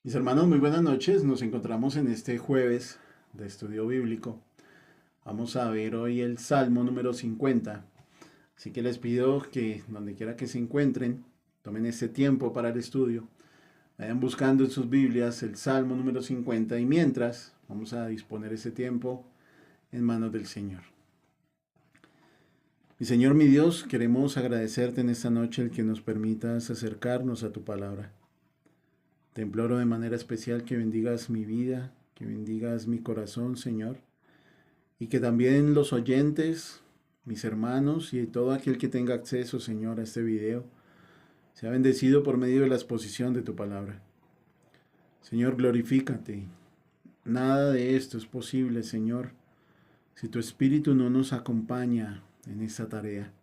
Mis hermanos, muy buenas noches. Nos encontramos en este jueves de estudio bíblico. Vamos a ver hoy el Salmo número 50. Así que les pido que donde quiera que se encuentren, tomen este tiempo para el estudio. Vayan buscando en sus Biblias el Salmo número 50 y mientras vamos a disponer ese tiempo en manos del Señor. Mi Señor, mi Dios, queremos agradecerte en esta noche el que nos permitas acercarnos a tu palabra. Te imploro de manera especial que bendigas mi vida, que bendigas mi corazón, Señor, y que también los oyentes, mis hermanos y todo aquel que tenga acceso, Señor, a este video, sea bendecido por medio de la exposición de tu palabra. Señor, glorifícate. Nada de esto es posible, Señor, si tu Espíritu no nos acompaña en esta tarea.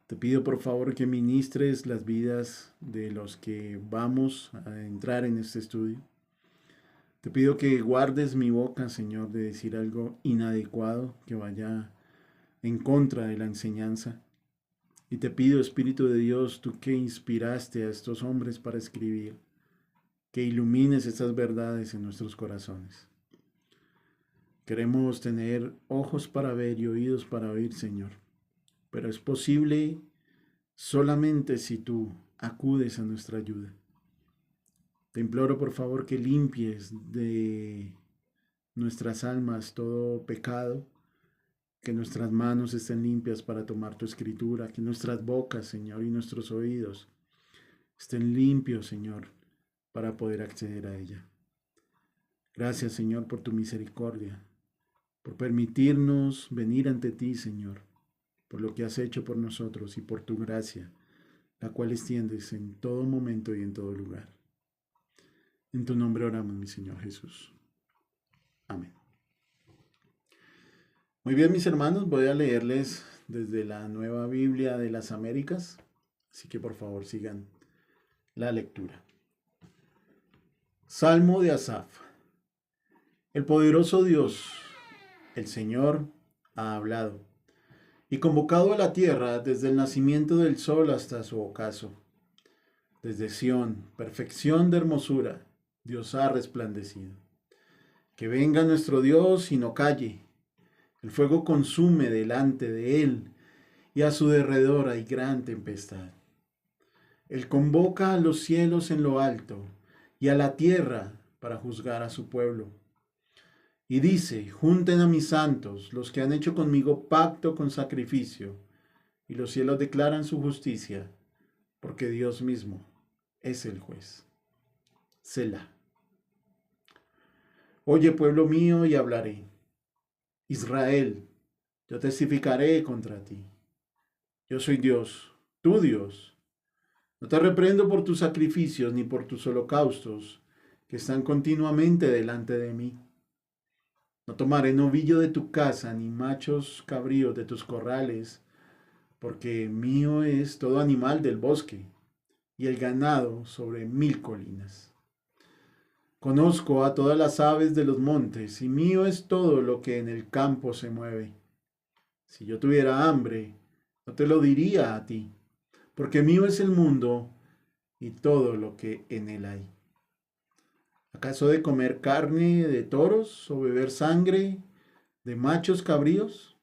Te pido por favor que ministres las vidas de los que vamos a entrar en este estudio. Te pido que guardes mi boca, Señor, de decir algo inadecuado que vaya en contra de la enseñanza. Y te pido, Espíritu de Dios, tú que inspiraste a estos hombres para escribir, que ilumines estas verdades en nuestros corazones. Queremos tener ojos para ver y oídos para oír, Señor. Pero es posible solamente si tú acudes a nuestra ayuda. Te imploro por favor que limpies de nuestras almas todo pecado, que nuestras manos estén limpias para tomar tu escritura, que nuestras bocas, Señor, y nuestros oídos estén limpios, Señor, para poder acceder a ella. Gracias, Señor, por tu misericordia, por permitirnos venir ante ti, Señor, por lo que has hecho por nosotros y por tu gracia, la cual extiendes en todo momento y en todo lugar. En tu nombre oramos, mi Señor Jesús. Amén. Muy bien, mis hermanos, voy a leerles desde la Nueva Biblia de las Américas, así que por favor sigan la lectura. Salmo de Asaf. El poderoso Dios, el Señor, ha hablado y convocado a la tierra desde el nacimiento del sol hasta su ocaso. Desde Sión, perfección de hermosura, Dios ha resplandecido. Que venga nuestro Dios y no calle. El fuego consume delante de él y a su derredor hay gran tempestad. Él convoca a los cielos en lo alto y a la tierra para juzgar a su pueblo. Y dice, junten a mis santos, los que han hecho conmigo pacto con sacrificio, y los cielos declaran su justicia, porque Dios mismo es el juez. Selah. Oye, pueblo mío, y hablaré. Israel, yo testificaré contra ti. Yo soy Dios, tu Dios. No te reprendo por tus sacrificios ni por tus holocaustos, que están continuamente delante de mí. No tomaré novillo de tu casa, ni machos cabríos de tus corrales, porque mío es todo animal del bosque, y el ganado sobre 1000 colinas. Conozco a todas las aves de los montes, y mío es todo lo que en el campo se mueve. Si yo tuviera hambre, no te lo diría a ti, porque mío es el mundo y todo lo que en él hay. ¿Acaso de comer carne de toros o beber sangre de machos cabríos?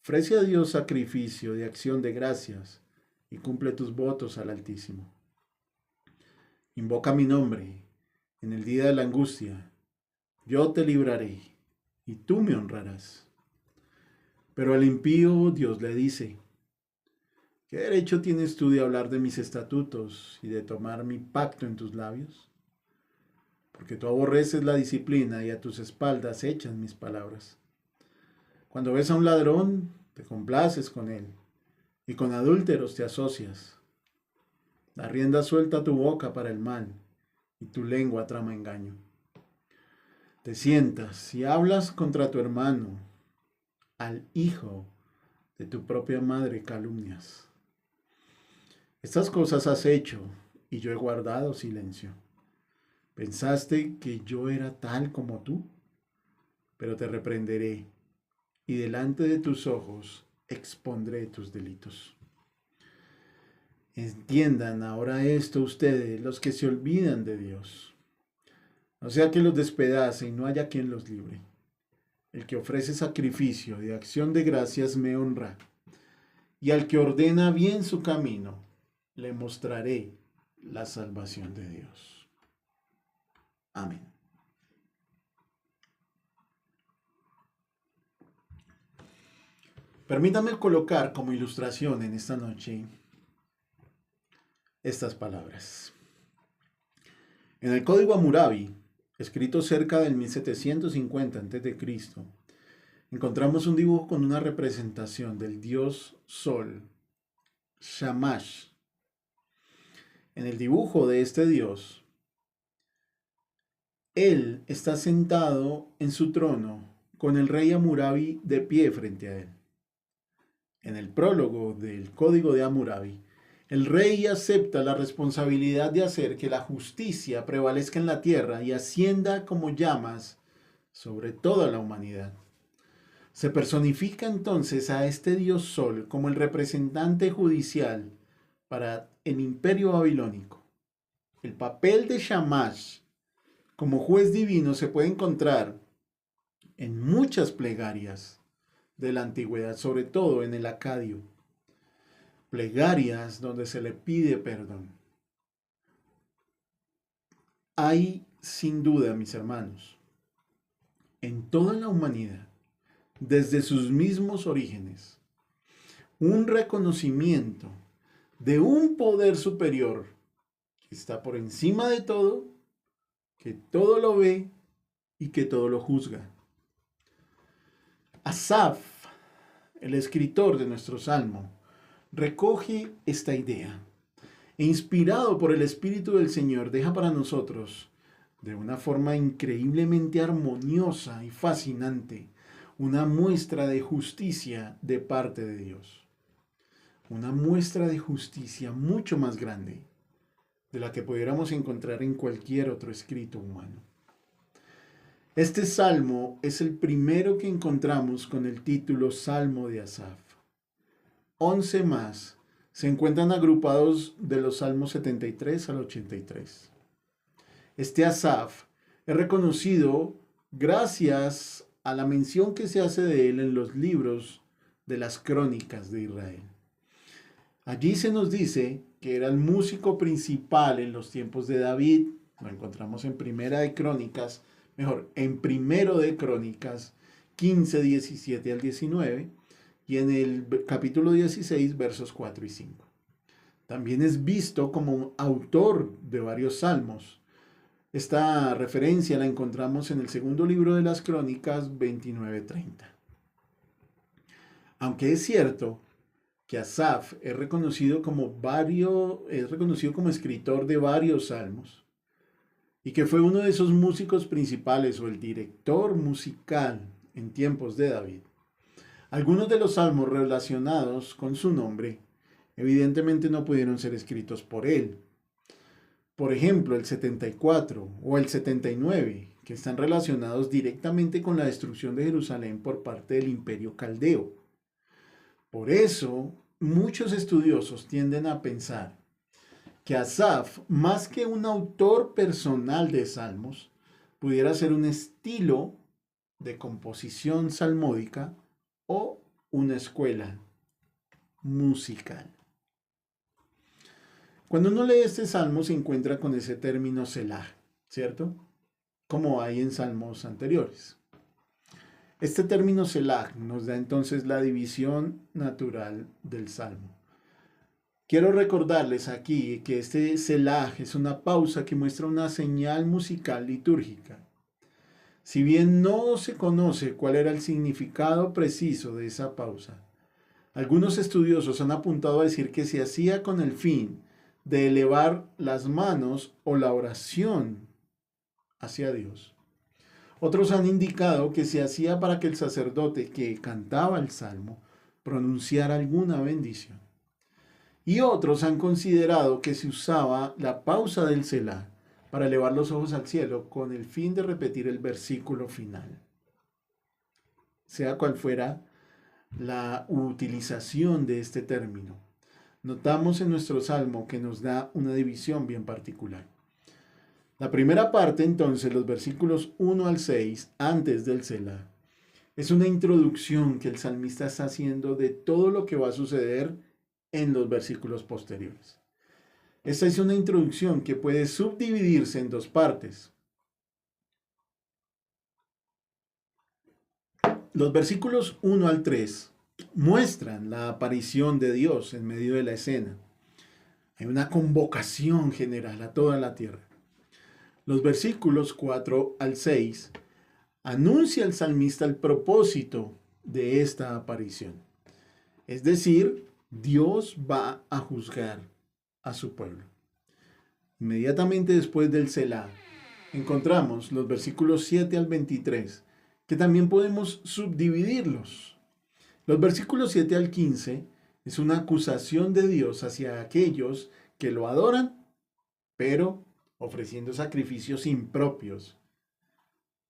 Ofrece a Dios sacrificio de acción de gracias y cumple tus votos al Altísimo. Invoca mi nombre en el día de la angustia. Yo te libraré y tú me honrarás. Pero al impío Dios le dice, ¿qué derecho tienes tú de hablar de mis estatutos y de tomar mi pacto en tus labios? Porque tú aborreces la disciplina y a tus espaldas echan mis palabras. Cuando ves a un ladrón, te complaces con él, y con adúlteros te asocias. Da rienda suelta a tu boca para el mal, y tu lengua trama engaño. Te sientas y hablas contra tu hermano, al hijo de tu propia madre calumnias. Estas cosas has hecho, y yo he guardado silencio. ¿Pensaste que yo era tal como tú? Pero te reprenderé, y delante de tus ojos expondré tus delitos. Entiendan ahora esto ustedes, los que se olvidan de Dios. no sea que los despedace y no haya quien los libre. El que ofrece sacrificio de acción de gracias me honra, y al que ordena bien su camino, le mostraré la salvación de Dios. Amén. Permítame colocar como ilustración en esta noche estas palabras. En el Código Hammurabi, escrito cerca del 1750 a.C., encontramos un dibujo con una representación del dios Sol, Shamash. En el dibujo de este dios, él está sentado en su trono con el rey Hammurabi de pie frente a él. En el prólogo del Código de Hammurabi, el rey acepta la responsabilidad de hacer que la justicia prevalezca en la tierra y ascienda como llamas sobre toda la humanidad. Se personifica entonces a este dios Sol como el representante judicial para el imperio babilónico. El papel de Shamash como juez divino se puede encontrar en muchas plegarias de la antigüedad, sobre todo en el Acadio. Plegarias donde se le pide perdón. Hay, sin duda, mis hermanos, en toda la humanidad, desde sus mismos orígenes, un reconocimiento de un poder superior que está por encima de todo, que todo lo ve y que todo lo juzga. Asaf, el escritor de nuestro salmo, recoge esta idea e inspirado por el Espíritu del Señor deja para nosotros, de una forma increíblemente armoniosa y fascinante, una muestra de justicia de parte de Dios. Una muestra de justicia mucho más grande de la que pudiéramos encontrar en cualquier otro escrito humano. Este salmo es el primero que encontramos con el título Salmo de Asaf. 11 más se encuentran agrupados de los salmos 73 al 83. Este Asaf es reconocido gracias a la mención que se hace de él en los libros de las crónicas de Israel. Allí se nos dice que era el músico principal en los tiempos de David. Lo encontramos en Primero de Crónicas 15, 17 al 19 y en el capítulo 16, versos 4 y 5. También es visto como un autor de varios salmos. Esta referencia la encontramos en el segundo libro de las Crónicas 29-30. Aunque es cierto que Asaf es reconocido como escritor de varios salmos y que fue uno de esos músicos principales o el director musical en tiempos de David. Algunos de los salmos relacionados con su nombre evidentemente no pudieron ser escritos por él. Por ejemplo, el 74 o el 79, que están relacionados directamente con la destrucción de Jerusalén por parte del Imperio Caldeo. Por eso, muchos estudiosos tienden a pensar que Asaf, más que un autor personal de salmos, pudiera ser un estilo de composición salmódica o una escuela musical. Cuando uno lee este salmo se encuentra con ese término Selah, ¿cierto? Como hay en salmos anteriores. Este término Selah nos da entonces la división natural del salmo. Quiero recordarles aquí que este Selah es una pausa que muestra una señal musical litúrgica. Si bien no se conoce cuál era el significado preciso de esa pausa, algunos estudiosos han apuntado a decir que se hacía con el fin de elevar las manos o la oración hacia Dios. Otros han indicado que se hacía para que el sacerdote que cantaba el salmo pronunciara alguna bendición. Y otros han considerado que se usaba la pausa del Selah para elevar los ojos al cielo con el fin de repetir el versículo final. Sea cual fuera la utilización de este término, notamos en nuestro salmo que nos da una división bien particular. La primera parte, entonces, los versículos 1 al 6, antes del Selah, es una introducción que el salmista está haciendo de todo lo que va a suceder en los versículos posteriores. Esta es una introducción que puede subdividirse en dos partes. Los versículos 1 al 3 muestran la aparición de Dios en medio de la escena. Hay una convocación general a toda la tierra. Los versículos 4 al 6 anuncia el salmista el propósito de esta aparición. Es decir, Dios va a juzgar a su pueblo. Inmediatamente después del Selah, encontramos los versículos 7 al 23, que también podemos subdividirlos. Los versículos 7 al 15 es una acusación de Dios hacia aquellos que lo adoran, pero ofreciendo sacrificios impropios,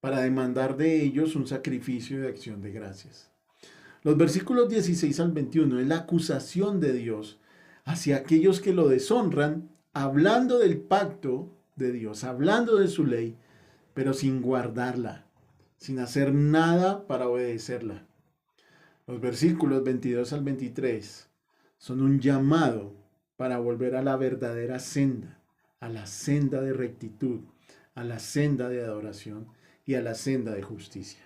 para demandar de ellos un sacrificio de acción de gracias. Los versículos 16 al 21 es la acusación de Dios hacia aquellos que lo deshonran, hablando del pacto de Dios, hablando de su ley, pero sin guardarla, sin hacer nada para obedecerla. Los versículos 22 al 23 son un llamado para volver a la verdadera senda, a la senda de rectitud, a la senda de adoración y a la senda de justicia.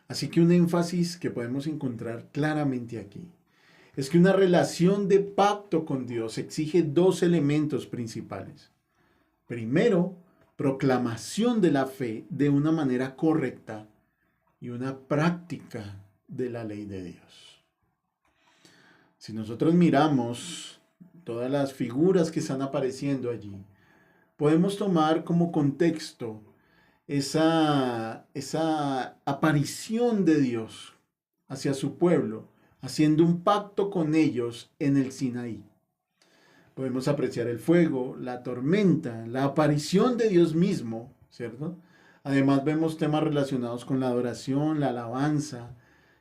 Así que un énfasis que podemos encontrar claramente aquí es que una relación de pacto con Dios exige dos elementos principales. Primero, proclamación de la fe de una manera correcta y una práctica de la ley de Dios. Si nosotros miramos todas las figuras que están apareciendo allí, podemos tomar como contexto esa aparición de Dios hacia su pueblo, haciendo un pacto con ellos en el Sinaí. Podemos apreciar el fuego, la tormenta, la aparición de Dios mismo, ¿cierto? Además vemos temas relacionados con la adoración, la alabanza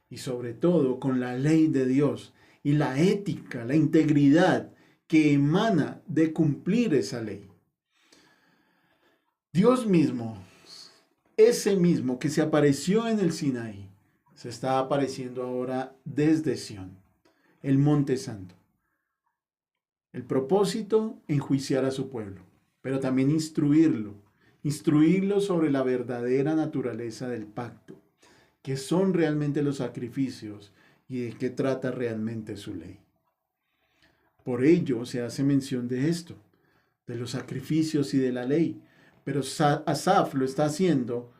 y sobre todo con la ley de Dios y la ética, la integridad que emana de cumplir esa ley. Dios mismo, ese mismo que se apareció en el Sinaí, se está apareciendo ahora desde Sión, el Monte Santo. El propósito, enjuiciar a su pueblo, pero también instruirlo sobre la verdadera naturaleza del pacto, que son realmente los sacrificios y de qué trata realmente su ley. Por ello se hace mención de esto, de los sacrificios y de la ley, pero Asaf lo está haciendo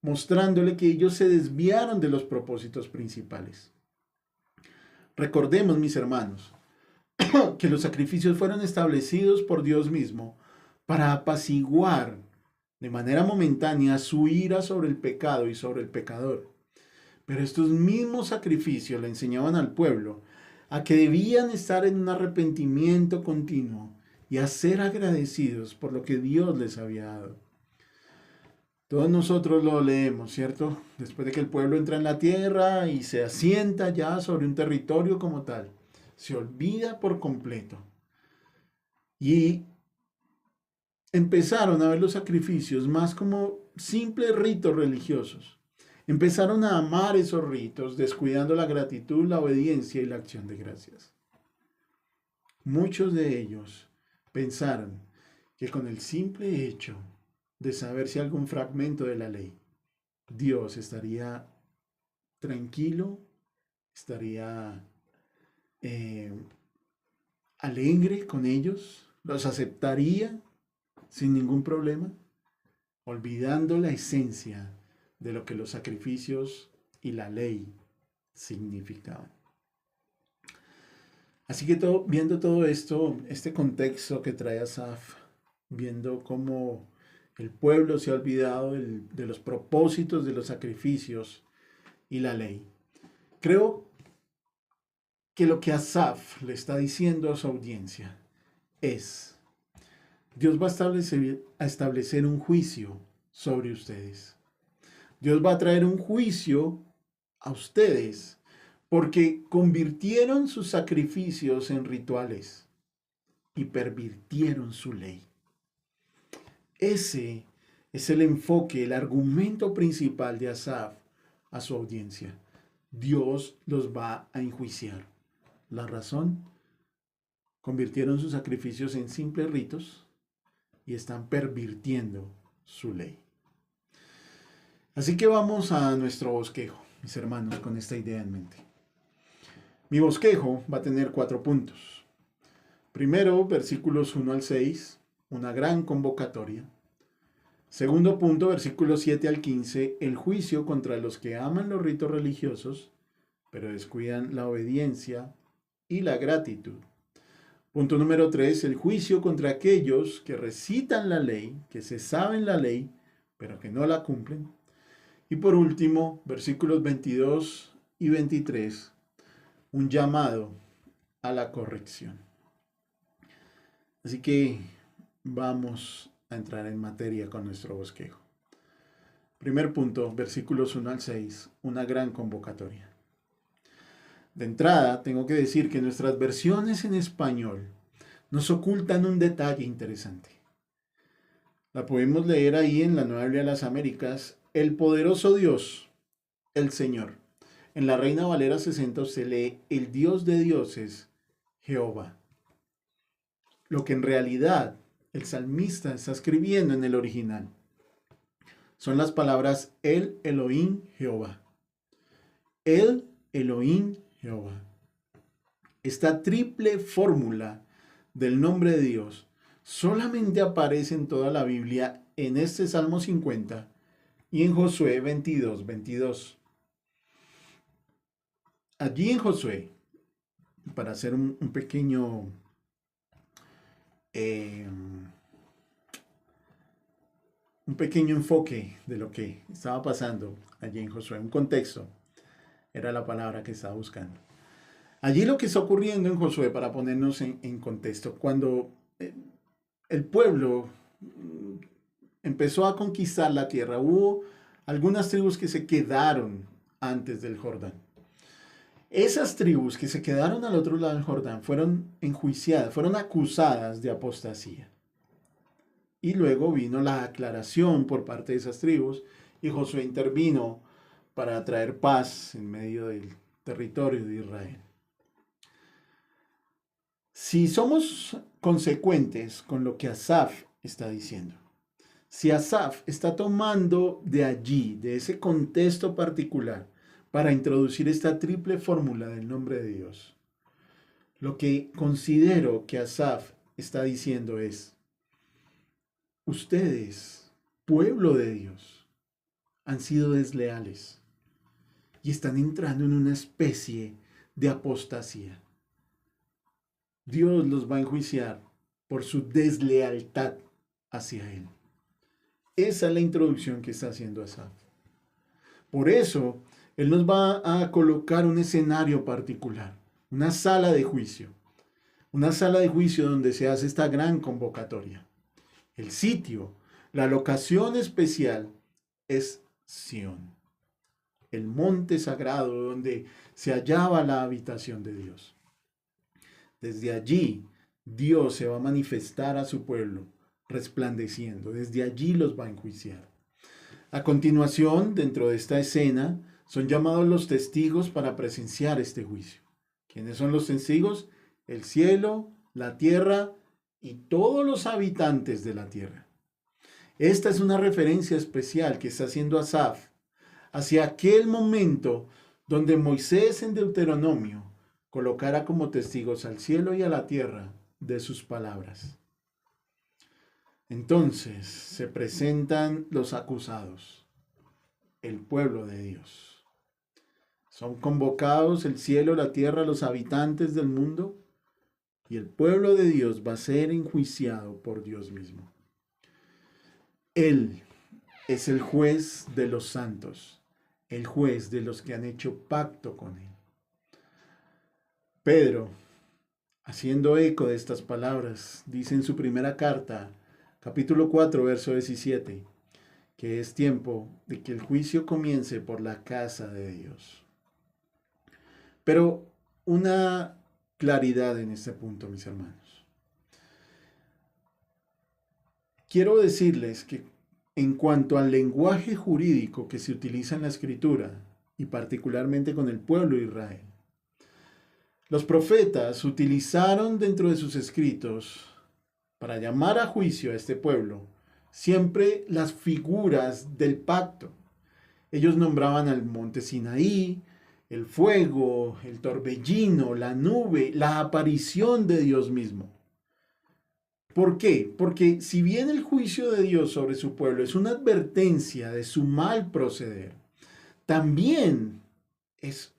mostrándole que ellos se desviaron de los propósitos principales. Recordemos, mis hermanos, que los sacrificios fueron establecidos por Dios mismo para apaciguar de manera momentánea su ira sobre el pecado y sobre el pecador. Pero estos mismos sacrificios le enseñaban al pueblo a que debían estar en un arrepentimiento continuo y a ser agradecidos por lo que Dios les había dado. Todos nosotros lo leemos, ¿cierto? Después de que el pueblo entra en la tierra y se asienta ya sobre un territorio como tal, se olvida por completo. Y empezaron a ver los sacrificios más como simples ritos religiosos. Empezaron a amar esos ritos, descuidando la gratitud, la obediencia y la acción de gracias. Muchos de ellos pensaron que con el simple hecho de saberse algún fragmento de la ley, Dios estaría tranquilo, estaría alegre con ellos, los aceptaría sin ningún problema, olvidando la esencia de lo que los sacrificios y la ley significaban. Así que viendo todo esto, este contexto que trae Asaf, viendo cómo el pueblo se ha olvidado de los propósitos de los sacrificios y la ley, creo que lo que Asaf le está diciendo a su audiencia es: Dios va a establecer un juicio sobre ustedes. Dios va a traer un juicio a ustedes porque convirtieron sus sacrificios en rituales y pervirtieron su ley. Ese es el enfoque, el argumento principal de Asaf a su audiencia. Dios los va a enjuiciar. La razón: convirtieron sus sacrificios en simples ritos y están pervirtiendo su ley. Así que vamos a nuestro bosquejo, mis hermanos, con esta idea en mente. Mi bosquejo va a tener 4 puntos. Primero, versículos 1 al 6, una gran convocatoria. Segundo punto, versículos 7 al 15, el juicio contra los que aman los ritos religiosos, pero descuidan la obediencia y la gratitud. Punto número 3, el juicio contra aquellos que recitan la ley, que se saben la ley, pero que no la cumplen. Y por último, versículos 22 y 23, un llamado a la corrección. Así que vamos a entrar en materia con nuestro bosquejo. Primer punto, versículos 1 al 6, una gran convocatoria. De entrada, tengo que decir que nuestras versiones en español nos ocultan un detalle interesante. La podemos leer ahí en la Nueva Biblia de las Américas: el poderoso Dios, el Señor. En la Reina Valera 60 se lee: el Dios de dioses, Jehová. Lo que en realidad el salmista está escribiendo en el original son las palabras El Elohim Jehová. El Elohim Jehová. Esta triple fórmula del nombre de Dios solamente aparece en toda la Biblia en este Salmo 50 y en Josué 22:22. Allí en Josué, para hacer un pequeño enfoque de lo que estaba pasando allí en Josué, un contexto, era la palabra que estaba buscando. Allí lo que está ocurriendo en Josué, para ponernos en contexto, cuando el pueblo empezó a conquistar la tierra, hubo algunas tribus que se quedaron antes del Jordán. Esas tribus que se quedaron al otro lado del Jordán fueron enjuiciadas, fueron acusadas de apostasía. Y luego vino la aclaración por parte de esas tribus y Josué intervino para traer paz en medio del territorio de Israel. Si somos consecuentes con lo que Asaf está diciendo, si Asaf está tomando de allí, de ese contexto particular, para introducir esta triple fórmula del nombre de Dios, lo que considero que Asaf está diciendo es: ustedes, pueblo de Dios, han sido desleales y están entrando en una especie de apostasía. Dios los va a enjuiciar por su deslealtad hacia Él. Esa es la introducción que está haciendo Asaf. Por eso, Él nos va a colocar un escenario particular, una sala de juicio. Una sala de juicio donde se hace esta gran convocatoria. El sitio, la locación especial es Sión, el monte sagrado donde se hallaba la habitación de Dios. Desde allí, Dios se va a manifestar a su pueblo, resplandeciendo. Desde allí los va a enjuiciar. A continuación, dentro de esta escena, son llamados los testigos para presenciar este juicio. ¿Quiénes son los testigos? El cielo, la tierra y todos los habitantes de la tierra. Esta es una referencia especial que está haciendo Asaf hacia aquel momento donde Moisés en Deuteronomio colocara como testigos al cielo y a la tierra de sus palabras. Entonces se presentan los acusados, el pueblo de Dios. Son convocados el cielo, la tierra, los habitantes del mundo, y el pueblo de Dios va a ser enjuiciado por Dios mismo. Él es el juez de los santos, el juez de los que han hecho pacto con Él. Pedro, haciendo eco de estas palabras, dice en su primera carta, capítulo 4, verso 17, que es tiempo de que el juicio comience por la casa de Dios. Pero una claridad en este punto, mis hermanos. quiero decirles que en cuanto al lenguaje jurídico que se utiliza en la Escritura, y particularmente con el pueblo de Israel, los profetas utilizaron dentro de sus escritos, para llamar a juicio a este pueblo, siempre las figuras del pacto. Ellos nombraban al monte Sinaí, el fuego, el torbellino, la nube, la aparición de Dios mismo. ¿Por qué? Porque si bien el juicio de Dios sobre su pueblo es una advertencia de su mal proceder, también es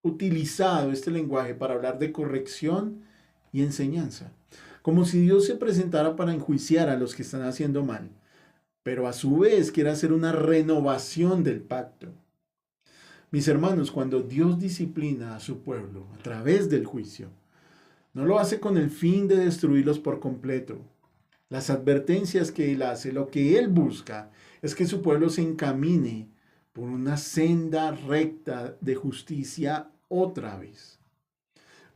utilizado este lenguaje para hablar de corrección y enseñanza. Como si Dios se presentara para enjuiciar a los que están haciendo mal, pero a su vez quiere hacer una renovación del pacto. Mis hermanos, cuando Dios disciplina a su pueblo a través del juicio, no lo hace con el fin de destruirlos por completo. Las advertencias que Él hace, lo que Él busca, es que su pueblo se encamine por una senda recta de justicia otra vez.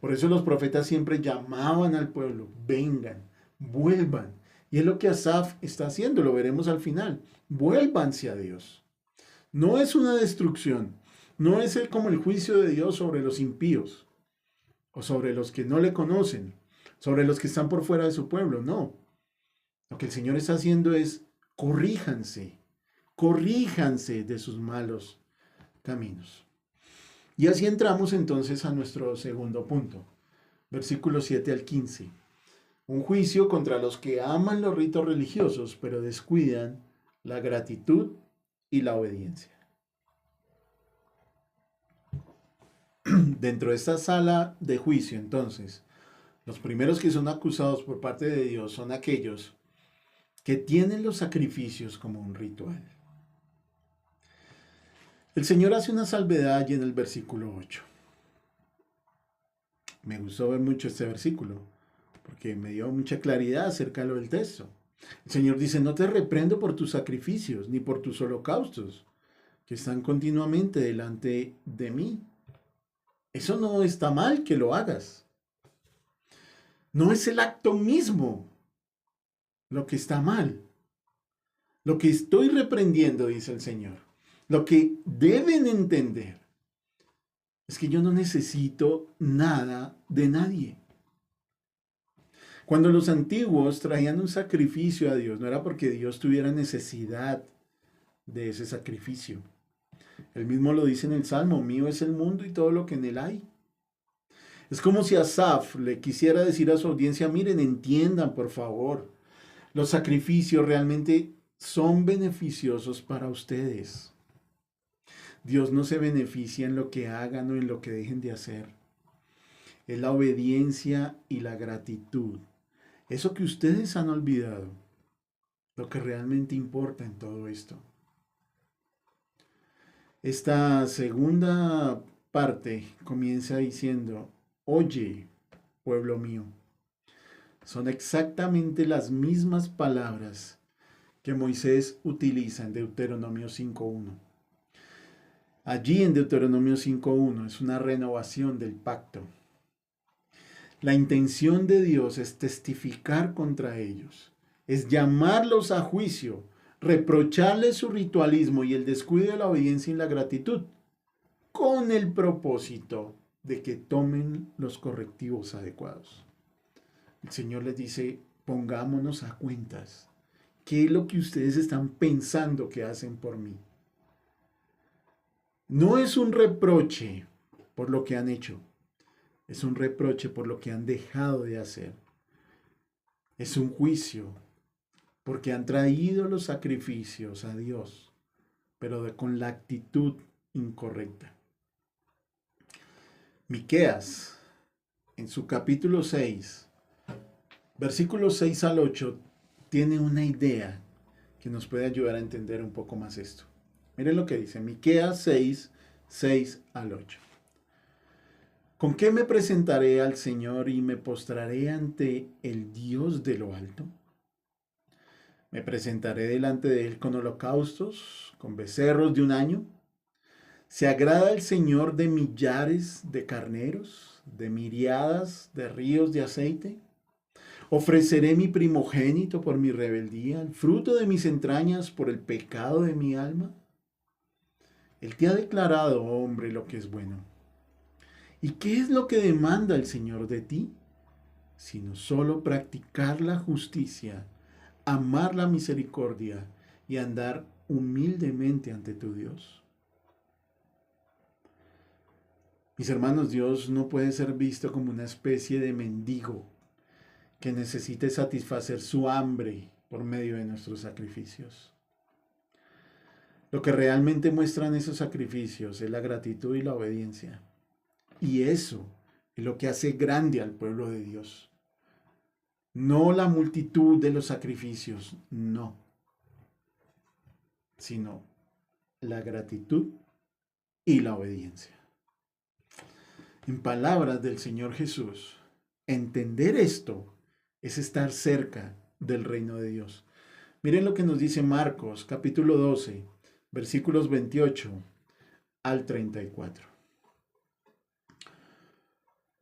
Por eso los profetas siempre llamaban al pueblo, vengan, vuelvan. Y es lo que Asaf está haciendo, lo veremos al final. Vuélvanse a Dios. No es una destrucción, no es como el juicio de Dios sobre los impíos o sobre los que no le conocen, sobre los que están por fuera de su pueblo, no. Lo que el Señor está haciendo es corríjanse de sus malos caminos. Y así entramos entonces a nuestro segundo punto, versículos 7 al 15. Un juicio contra los que aman los ritos religiosos, pero descuidan la gratitud y la obediencia. Dentro de esta sala de juicio, entonces, los primeros que son acusados por parte de Dios son aquellos que tienen los sacrificios como un ritual. El Señor hace una salvedad allí en el versículo 8. Me gustó ver mucho este versículo, porque me dio mucha claridad acerca de lo del texto. El Señor dice, no te reprendo por tus sacrificios, ni por tus holocaustos, que están continuamente delante de mí. Eso no está mal que lo hagas. No es el acto mismo lo que está mal. Lo que estoy reprendiendo, dice el Señor, lo que deben entender es que yo no necesito nada de nadie. Cuando los antiguos traían un sacrificio a Dios, no era porque Dios tuviera necesidad de ese sacrificio. Él mismo lo dice en el Salmo, mío es el mundo y todo lo que en él hay. Es como si Asaf le quisiera decir a su audiencia, miren, entiendan por favor, los sacrificios realmente son beneficiosos para ustedes. Dios no se beneficia en lo que hagan o en lo que dejen de hacer. Es la obediencia y la gratitud. Eso que ustedes han olvidado, lo que realmente importa en todo esto. Esta segunda parte comienza diciendo, oye, pueblo mío. Son exactamente las mismas palabras que Moisés utiliza en Deuteronomio 5.1. Allí en Deuteronomio 5.1 es una renovación del pacto. La intención de Dios es testificar contra ellos, es llamarlos a juicio, reprocharles su ritualismo y el descuido de la obediencia y la gratitud, con el propósito de que tomen los correctivos adecuados. El Señor les dice, pongámonos a cuentas. ¿Qué es lo que ustedes están pensando que hacen por mí? No es un reproche por lo que han hecho, es un reproche por lo que han dejado de hacer. Es un juicio porque han traído los sacrificios a Dios, pero con la actitud incorrecta. Miqueas, en su capítulo 6, versículos 6 al 8, tiene una idea que nos puede ayudar a entender un poco más esto. Miren lo que dice Miqueas 6, 6 al 8. ¿Con qué me presentaré al Señor y me postraré ante el Dios de lo alto? Me presentaré delante de Él con holocaustos, con becerros de un año. ¿Se agrada el Señor de millares de carneros, de miriadas de ríos de aceite? Ofreceré mi primogénito por mi rebeldía, el fruto de mis entrañas por el pecado de mi alma. Él te ha declarado, hombre, lo que es bueno. ¿Y qué es lo que demanda el Señor de ti? Sino solo practicar la justicia, amar la misericordia y andar humildemente ante tu Dios. Mis hermanos, Dios no puede ser visto como una especie de mendigo que necesite satisfacer su hambre por medio de nuestros sacrificios. Lo que realmente muestran esos sacrificios es la gratitud y la obediencia. Y eso es lo que hace grande al pueblo de Dios. No la multitud de los sacrificios, no, sino la gratitud y la obediencia. En palabras del Señor Jesús, entender esto es estar cerca del reino de Dios. Miren lo que nos dice Marcos, capítulo 12, versículos 28 al 34.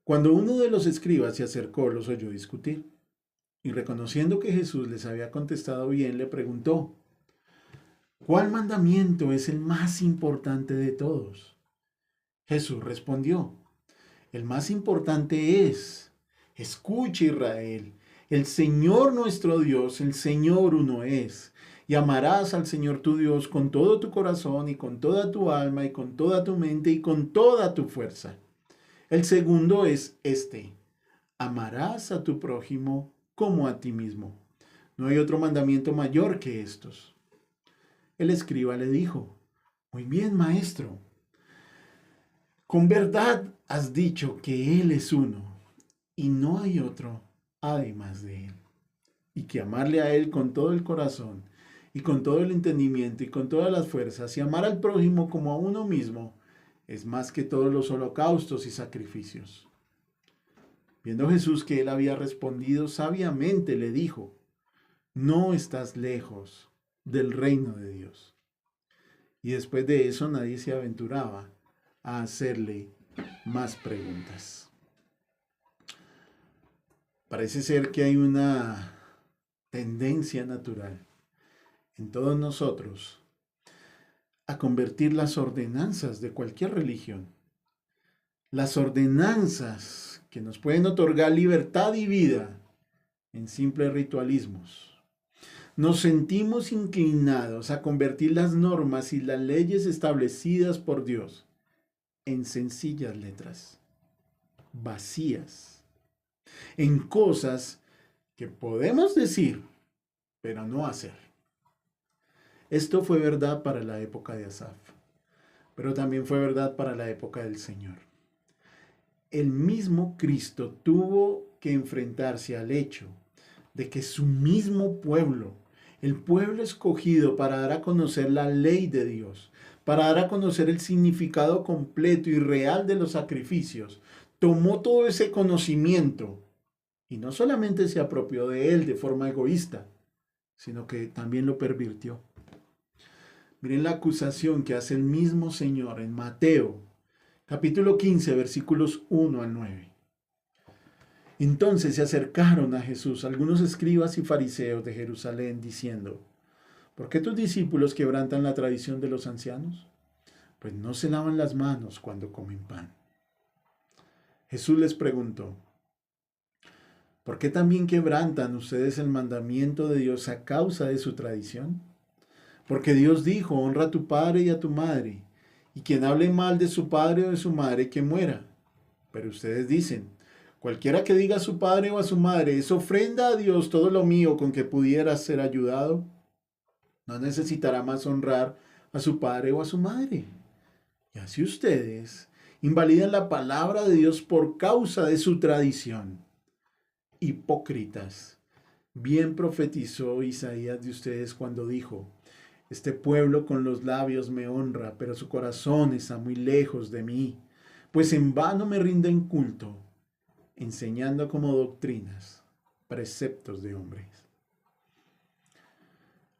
Cuando uno de los escribas se acercó, los oyó discutir, y reconociendo que Jesús les había contestado bien, le preguntó: ¿cuál mandamiento es el más importante de todos? Jesús respondió: el más importante es: escucha, Israel, el Señor nuestro Dios, el Señor uno es, y amarás al Señor tu Dios con todo tu corazón y con toda tu alma y con toda tu mente y con toda tu fuerza. El segundo es este: amarás a tu prójimo como a ti mismo. No hay otro mandamiento mayor que estos. El escriba le dijo: muy bien, maestro, con verdad has dicho que Él es uno y no hay otro además de Él, y que amarle a Él con todo el corazón y con todo el entendimiento y con todas las fuerzas y amar al prójimo como a uno mismo es más que todos los holocaustos y sacrificios. Viendo Jesús que él había respondido sabiamente, le dijo: no estás lejos del reino de Dios. Y después de eso nadie se aventuraba a hacerle más preguntas. Parece ser que hay una tendencia natural en todos nosotros a convertir las ordenanzas de cualquier religión, las ordenanzas que nos pueden otorgar libertad y vida, en simples ritualismos. Nos sentimos inclinados a convertir las normas y las leyes establecidas por Dios en sencillas letras, vacías, en cosas que podemos decir, pero no hacer. Esto fue verdad para la época de Asaf, pero también fue verdad para la época del Señor. El mismo Cristo tuvo que enfrentarse al hecho de que su mismo pueblo, el pueblo escogido para dar a conocer la ley de Dios, para dar a conocer el significado completo y real de los sacrificios, tomó todo ese conocimiento y no solamente se apropió de él de forma egoísta, sino que también lo pervirtió. Miren la acusación que hace el mismo Señor en Mateo, capítulo 15, versículos 1 al 9. Entonces se acercaron a Jesús algunos escribas y fariseos de Jerusalén, diciendo: ¿por qué tus discípulos quebrantan la tradición de los ancianos? Pues no se lavan las manos cuando comen pan. Jesús les preguntó: ¿por qué también quebrantan ustedes el mandamiento de Dios a causa de su tradición? Porque Dios dijo: honra a tu padre y a tu madre, y quien hable mal de su padre o de su madre, que muera. Pero ustedes dicen: cualquiera que diga a su padre o a su madre, es ofrenda a Dios todo lo mío con que pudiera ser ayudado, no necesitará más honrar a su padre o a su madre. Y así ustedes invalidan la palabra de Dios por causa de su tradición. Hipócritas, bien profetizó Isaías de ustedes cuando dijo: este pueblo con los labios me honra, pero su corazón está muy lejos de mí, pues en vano me rinden culto, enseñando como doctrinas preceptos de hombres.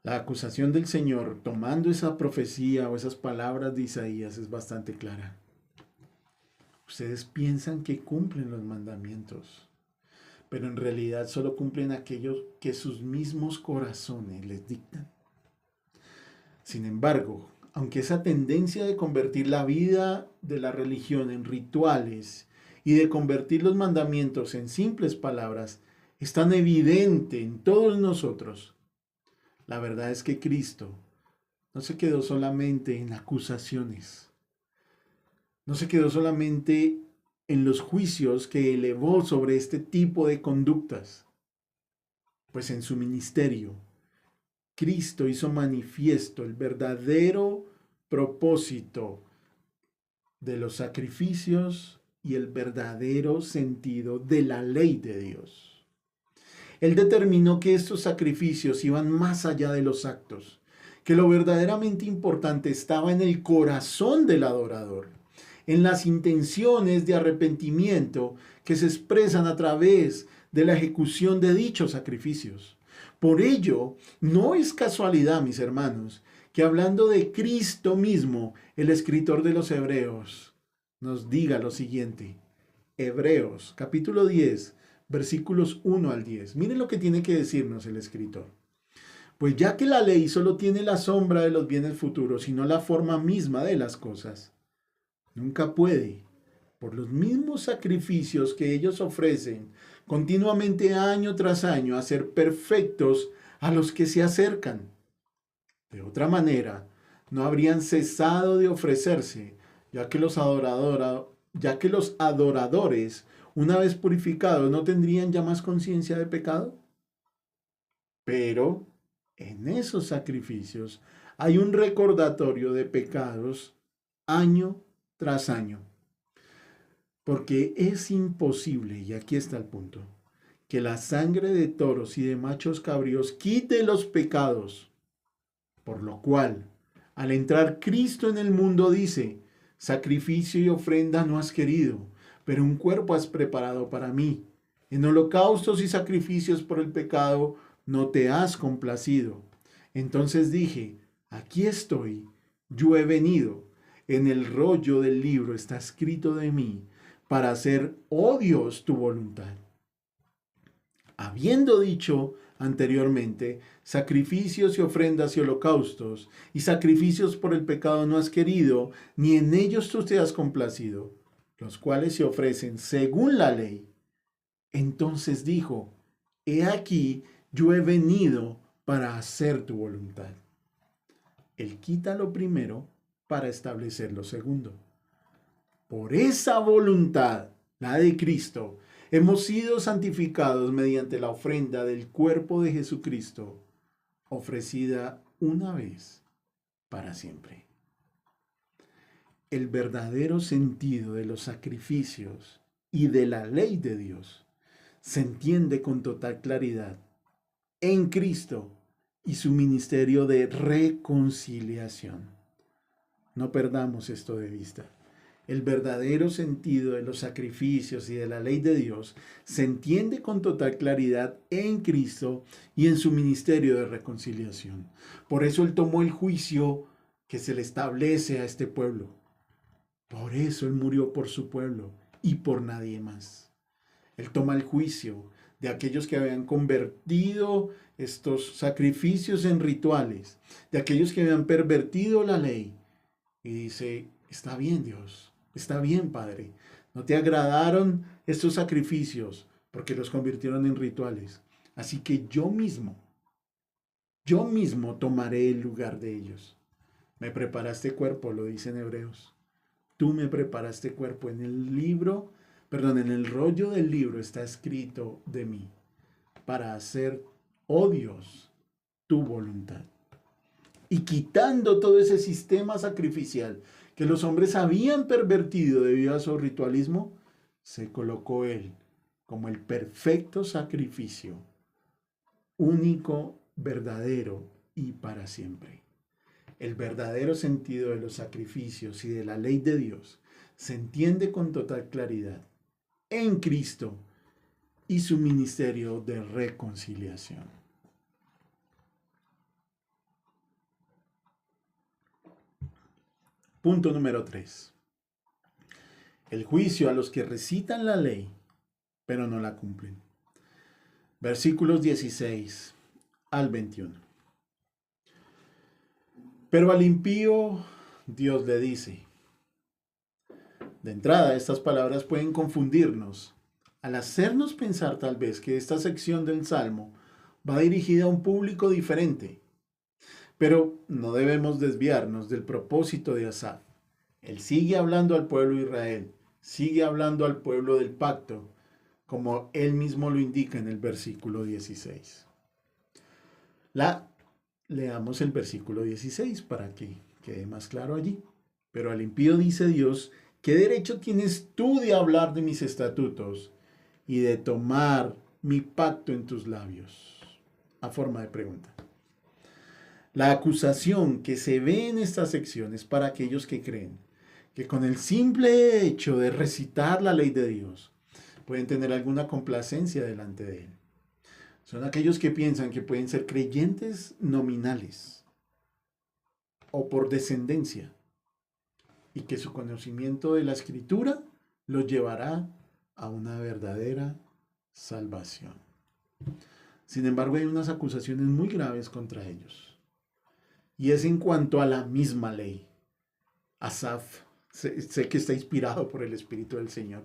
La acusación del Señor, tomando esa profecía o esas palabras de Isaías, es bastante clara. Ustedes piensan que cumplen los mandamientos, pero en realidad solo cumplen aquello que sus mismos corazones les dictan. Sin embargo, aunque esa tendencia de convertir la vida de la religión en rituales y de convertir los mandamientos en simples palabras es tan evidente en todos nosotros, la verdad es que Cristo no se quedó solamente en acusaciones, no se quedó solamente en los juicios que elevó sobre este tipo de conductas, pues en su ministerio Cristo hizo manifiesto el verdadero propósito de los sacrificios y el verdadero sentido de la ley de Dios. Él determinó que estos sacrificios iban más allá de los actos, que lo verdaderamente importante estaba en el corazón del adorador, en las intenciones de arrepentimiento que se expresan a través de la ejecución de dichos sacrificios. Por ello, no es casualidad, mis hermanos, que hablando de Cristo mismo, el escritor de los Hebreos nos diga lo siguiente. Hebreos, capítulo 10, versículos 1 al 10. Miren lo que tiene que decirnos el escritor. Pues ya que la ley solo tiene la sombra de los bienes futuros y no la forma misma de las cosas, nunca puede, por los mismos sacrificios que ellos ofrecen continuamente año tras año, hacer perfectos a los que se acercan. De otra manera, no habrían cesado de ofrecerse, ya que los adoradores, una vez purificados, no tendrían ya más conciencia de pecado. Pero en esos sacrificios hay un recordatorio de pecados año tras año. Porque es imposible, y aquí está el punto, que la sangre de toros y de machos cabríos quite los pecados. Por lo cual, al entrar Cristo en el mundo dice, sacrificio y ofrenda no has querido, pero un cuerpo has preparado para mí. En holocaustos y sacrificios por el pecado no te has complacido. Entonces dije, aquí estoy, yo he venido. En el rollo del libro está escrito de mí, para hacer, oh Dios, tu voluntad. Habiendo dicho anteriormente, sacrificios y ofrendas y holocaustos, y sacrificios por el pecado no has querido, ni en ellos tú te has complacido, los cuales se ofrecen según la ley. Entonces dijo, he aquí, yo he venido para hacer tu voluntad. Él quita lo primero para establecer lo segundo. Por esa voluntad, la de Cristo, hemos sido santificados mediante la ofrenda del cuerpo de Jesucristo, ofrecida una vez para siempre. El verdadero sentido de los sacrificios y de la ley de Dios se entiende con total claridad en Cristo y su ministerio de reconciliación. No perdamos esto de vista. El verdadero sentido de los sacrificios y de la ley de Dios se entiende con total claridad en Cristo y en su ministerio de reconciliación. Por eso Él tomó el juicio que se le establece a este pueblo. Por eso Él murió por su pueblo y por nadie más. Él toma el juicio de aquellos que habían convertido estos sacrificios en rituales, de aquellos que habían pervertido la ley. Y dice, está bien Dios, está bien Padre, no te agradaron estos sacrificios porque los convirtieron en rituales. Así que yo mismo tomaré el lugar de ellos. Me preparaste cuerpo, lo dice en Hebreos. Tú me preparaste cuerpo. En el rollo del libro está escrito de mí para hacer, oh Dios, tu voluntad. Y quitando todo ese sistema sacrificial que los hombres habían pervertido debido a su ritualismo, se colocó Él como el perfecto sacrificio, único, verdadero y para siempre. El verdadero sentido de los sacrificios y de la ley de Dios se entiende con total claridad en Cristo y su ministerio de reconciliación. Punto número 3. El juicio a los que recitan la ley, pero no la cumplen. versículos 16 al 21. Pero al impío Dios le dice, de entrada estas palabras pueden confundirnos al hacernos pensar tal vez que esta sección del Salmo va dirigida a un público diferente. Pero no debemos desviarnos del propósito de Asaf. Él sigue hablando al pueblo de Israel, sigue hablando al pueblo del pacto, como él mismo lo indica en el versículo 16. Leamos el versículo 16 para que quede más claro allí. Pero al impío dice Dios, ¿qué derecho tienes tú de hablar de mis estatutos y de tomar mi pacto en tus labios? A forma de pregunta. La acusación que se ve en esta sección es para aquellos que creen que con el simple hecho de recitar la ley de Dios pueden tener alguna complacencia delante de Él. Son aquellos que piensan que pueden ser creyentes nominales o por descendencia y que su conocimiento de la Escritura los llevará a una verdadera salvación. Sin embargo, hay unas acusaciones muy graves contra ellos. Y es en cuanto a la misma ley. Asaf, sé que está inspirado por el Espíritu del Señor,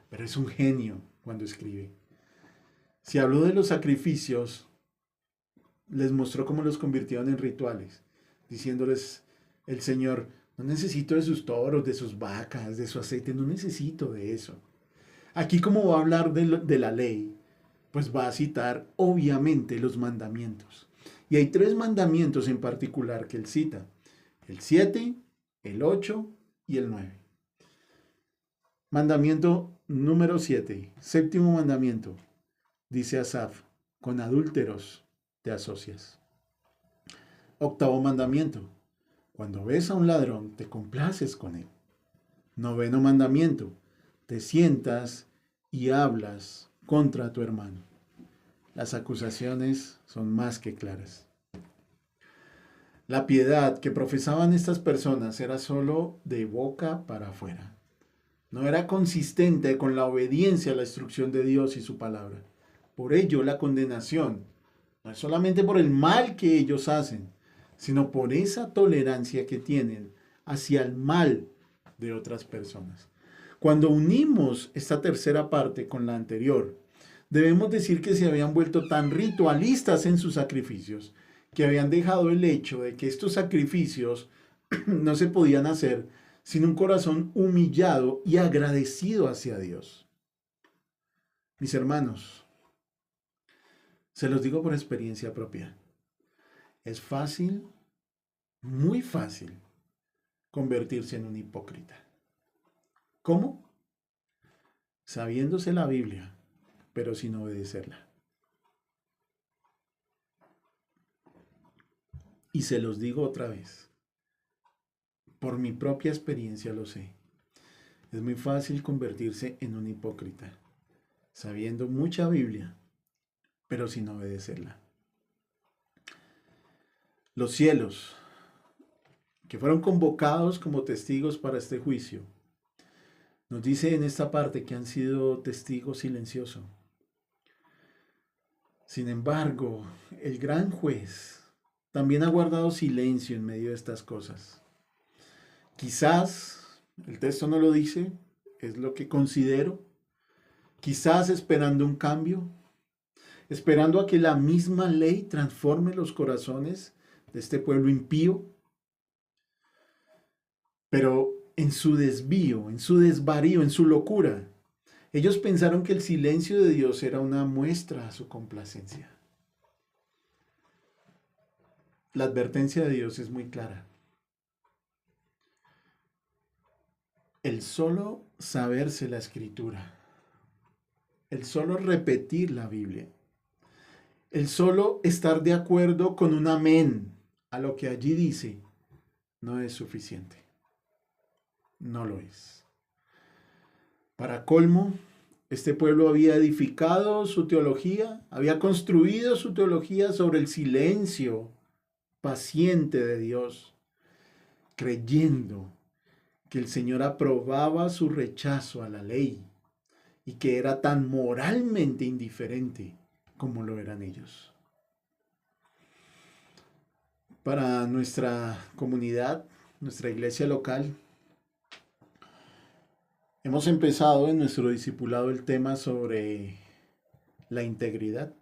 pero es un genio cuando escribe. Si habló de los sacrificios, les mostró cómo los convirtieron en rituales, diciéndoles el Señor, no necesito de sus toros, de sus vacas, de su aceite, no necesito de eso. Aquí como va a hablar de la ley, pues va a citar obviamente los mandamientos. Y hay 3 mandamientos en particular que él cita. El 7, el 8 y el 9. Mandamiento número 7, séptimo mandamiento. Dice Asaf, con adúlteros te asocias. Octavo mandamiento, cuando ves a un ladrón te complaces con él. Noveno mandamiento, te sientas y hablas contra tu hermano. Las acusaciones son más que claras. La piedad que profesaban estas personas era solo de boca para afuera. No era consistente con la obediencia a la instrucción de Dios y su palabra. Por ello, la condenación no es solamente por el mal que ellos hacen, sino por esa tolerancia que tienen hacia el mal de otras personas. Cuando unimos esta tercera parte con la anterior, debemos decir que se habían vuelto tan ritualistas en sus sacrificios que habían dejado el hecho de que estos sacrificios no se podían hacer sin un corazón humillado y agradecido hacia Dios. Mis hermanos, se los digo por experiencia propia. Es fácil, muy fácil, convertirse en un hipócrita. ¿Cómo? Sabiéndose la Biblia, pero sin obedecerla. Y se los digo otra vez. Por mi propia experiencia lo sé. Es muy fácil convertirse en un hipócrita, sabiendo mucha Biblia, pero sin obedecerla. Los cielos, que fueron convocados como testigos para este juicio, nos dice en esta parte que han sido testigos silenciosos. Sin embargo, el gran juez también ha guardado silencio en medio de estas cosas. Quizás, el texto no lo dice, es lo que considero, quizás esperando un cambio, esperando a que la misma ley transforme los corazones de este pueblo impío, pero en su desvío, en su desvarío, en su locura, ellos pensaron que el silencio de Dios era una muestra a su complacencia. La advertencia de Dios es muy clara. El solo saberse la escritura, el solo repetir la Biblia, el solo estar de acuerdo con un amén a lo que allí dice, no es suficiente. No lo es. Para colmo, este pueblo había edificado su teología, había construido su teología sobre el silencio paciente de Dios, creyendo que el Señor aprobaba su rechazo a la ley y que era tan moralmente indiferente como lo eran ellos. Para nuestra comunidad, nuestra iglesia local, hemos empezado en nuestro discipulado el tema sobre la integridad.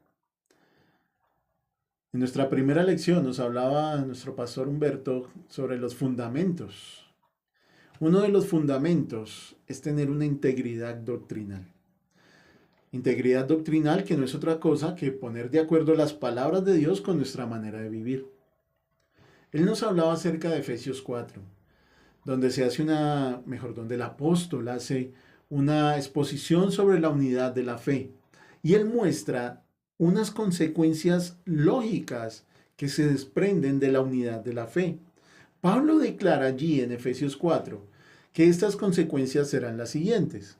En nuestra primera lección nos hablaba nuestro pastor Humberto sobre los fundamentos. Uno de los fundamentos es tener una integridad doctrinal. Integridad doctrinal que no es otra cosa que poner de acuerdo las palabras de Dios con nuestra manera de vivir. Él nos hablaba acerca de Efesios 4, donde donde el apóstol hace una exposición sobre la unidad de la fe. Y él muestra unas consecuencias lógicas que se desprenden de la unidad de la fe. Pablo declara allí en Efesios 4 que estas consecuencias serán las siguientes.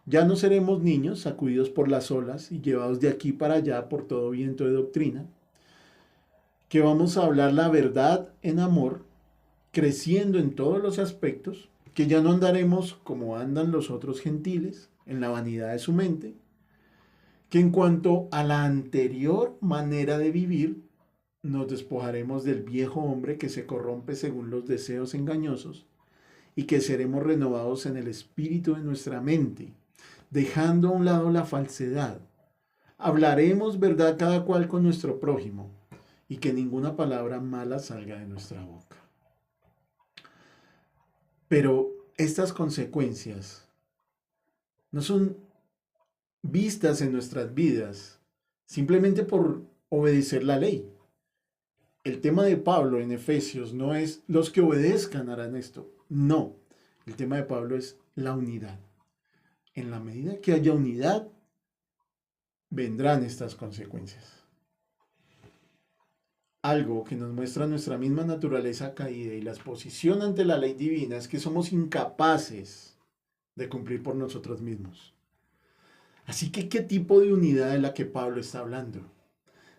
Ya no seremos niños sacudidos por las olas y llevados de aquí para allá por todo viento de doctrina, que vamos a hablar la verdad en amor, creciendo en todos los aspectos, que ya no andaremos como andan los otros gentiles, en la vanidad de su mente, que en cuanto a la anterior manera de vivir, nos despojaremos del viejo hombre que se corrompe según los deseos engañosos y que seremos renovados en el espíritu de nuestra mente, dejando a un lado la falsedad. Hablaremos verdad cada cual con nuestro prójimo y que ninguna palabra mala salga de nuestra boca. Pero estas consecuencias no son vistas en nuestras vidas simplemente por obedecer la ley. El tema de Pablo en Efesios no es los que obedezcan harán esto. No, el tema de Pablo es la unidad. En la medida que haya unidad, vendrán estas consecuencias. Algo que nos muestra nuestra misma naturaleza caída y la exposición ante la ley divina es que somos incapaces de cumplir por nosotros mismos. Así que, ¿qué tipo de unidad es la que Pablo está hablando?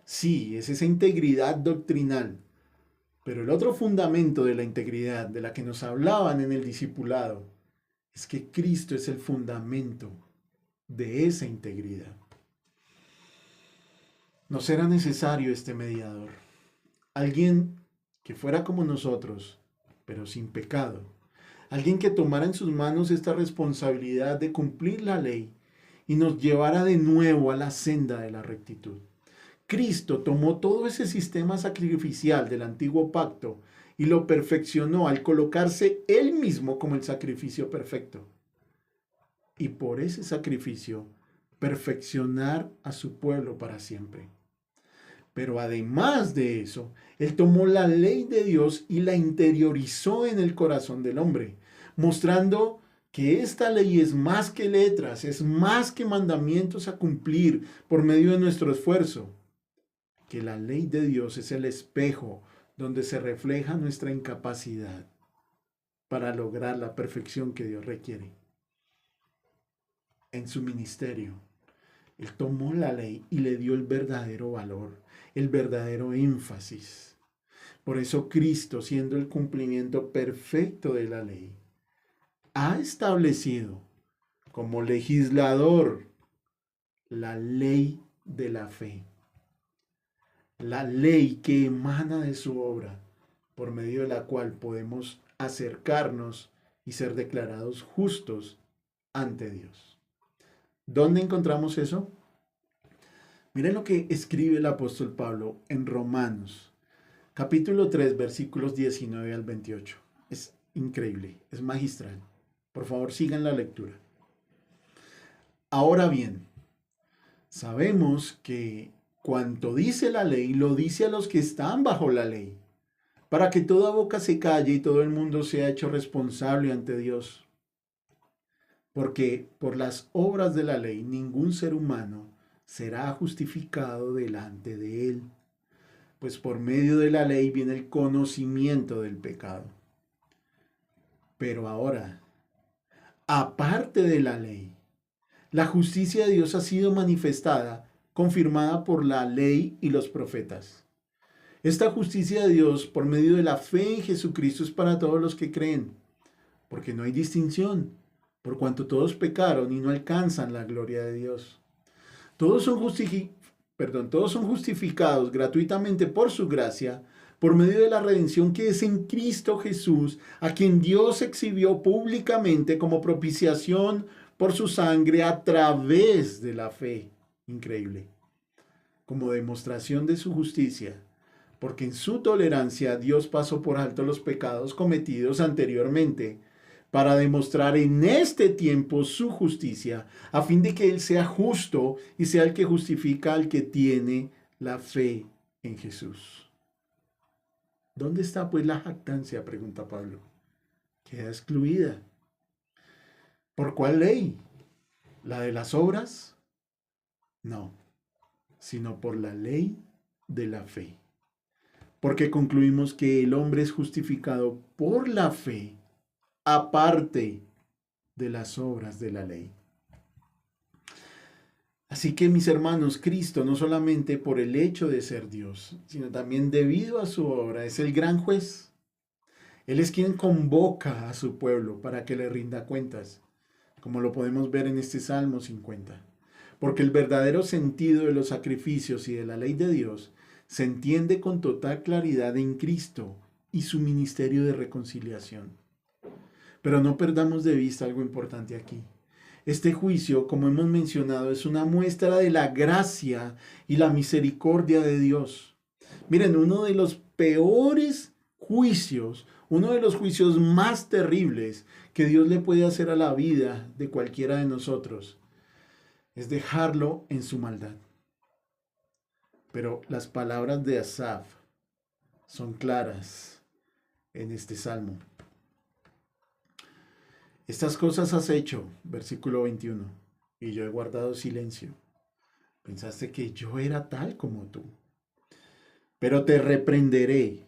Sí, es esa integridad doctrinal, pero el otro fundamento de la integridad de la que nos hablaban en el discipulado es que Cristo es el fundamento de esa integridad. No será necesario este mediador, alguien que fuera como nosotros, pero sin pecado, alguien que tomara en sus manos esta responsabilidad de cumplir la ley y nos llevara de nuevo a la senda de la rectitud. Cristo tomó todo ese sistema sacrificial del antiguo pacto y lo perfeccionó al colocarse él mismo como el sacrificio perfecto. Y por ese sacrificio, perfeccionar a su pueblo para siempre. Pero además de eso, él tomó la ley de Dios y la interiorizó en el corazón del hombre, mostrando que esta ley es más que letras, es más que mandamientos a cumplir por medio de nuestro esfuerzo. Que la ley de Dios es el espejo donde se refleja nuestra incapacidad para lograr la perfección que Dios requiere. En su ministerio, Él tomó la ley y le dio el verdadero valor, el verdadero énfasis. Por eso Cristo, siendo el cumplimiento perfecto de la ley, ha establecido como legislador la ley de la fe. La ley que emana de su obra, por medio de la cual podemos acercarnos y ser declarados justos ante Dios. ¿Dónde encontramos eso? Miren lo que escribe el apóstol Pablo en Romanos, capítulo 3, versículos 19 al 28. Es increíble, es magistral. Por favor, sigan la lectura. Ahora bien, sabemos que cuanto dice la ley, lo dice a los que están bajo la ley, para que toda boca se calle y todo el mundo sea hecho responsable ante Dios. Porque por las obras de la ley ningún ser humano será justificado delante de él, pues por medio de la ley viene el conocimiento del pecado. Pero ahora, aparte de la ley, la justicia de Dios ha sido manifestada, confirmada por la ley y los profetas. Esta justicia de Dios por medio de la fe en Jesucristo es para todos los que creen, porque no hay distinción, por cuanto todos pecaron y no alcanzan la gloria de Dios. Todos son todos son justificados gratuitamente por su gracia, por medio de la redención que es en Cristo Jesús, a quien Dios exhibió públicamente como propiciación por su sangre a través de la fe. Increíble. Como demostración de su justicia, porque en su tolerancia Dios pasó por alto los pecados cometidos anteriormente, para demostrar en este tiempo su justicia, a fin de que Él sea justo y sea el que justifica al que tiene la fe en Jesús. ¿Dónde está pues la jactancia?, pregunta Pablo. Queda excluida. ¿Por cuál ley? ¿La de las obras? No, sino por la ley de la fe. Porque concluimos que el hombre es justificado por la fe, aparte de las obras de la ley. Así que, mis hermanos, Cristo, no solamente por el hecho de ser Dios, sino también debido a su obra, es el gran juez. Él es quien convoca a su pueblo para que le rinda cuentas, como lo podemos ver en este Salmo 50. Porque el verdadero sentido de los sacrificios y de la ley de Dios se entiende con total claridad en Cristo y su ministerio de reconciliación. Pero no perdamos de vista algo importante aquí. Este juicio, como hemos mencionado, es una muestra de la gracia y la misericordia de Dios. Miren, uno de los peores juicios, uno de los juicios más terribles que Dios le puede hacer a la vida de cualquiera de nosotros, es dejarlo en su maldad. Pero las palabras de Asaf son claras en este salmo. Estas cosas has hecho, versículo 21, y yo he guardado silencio. Pensaste que yo era tal como tú. Pero te reprenderé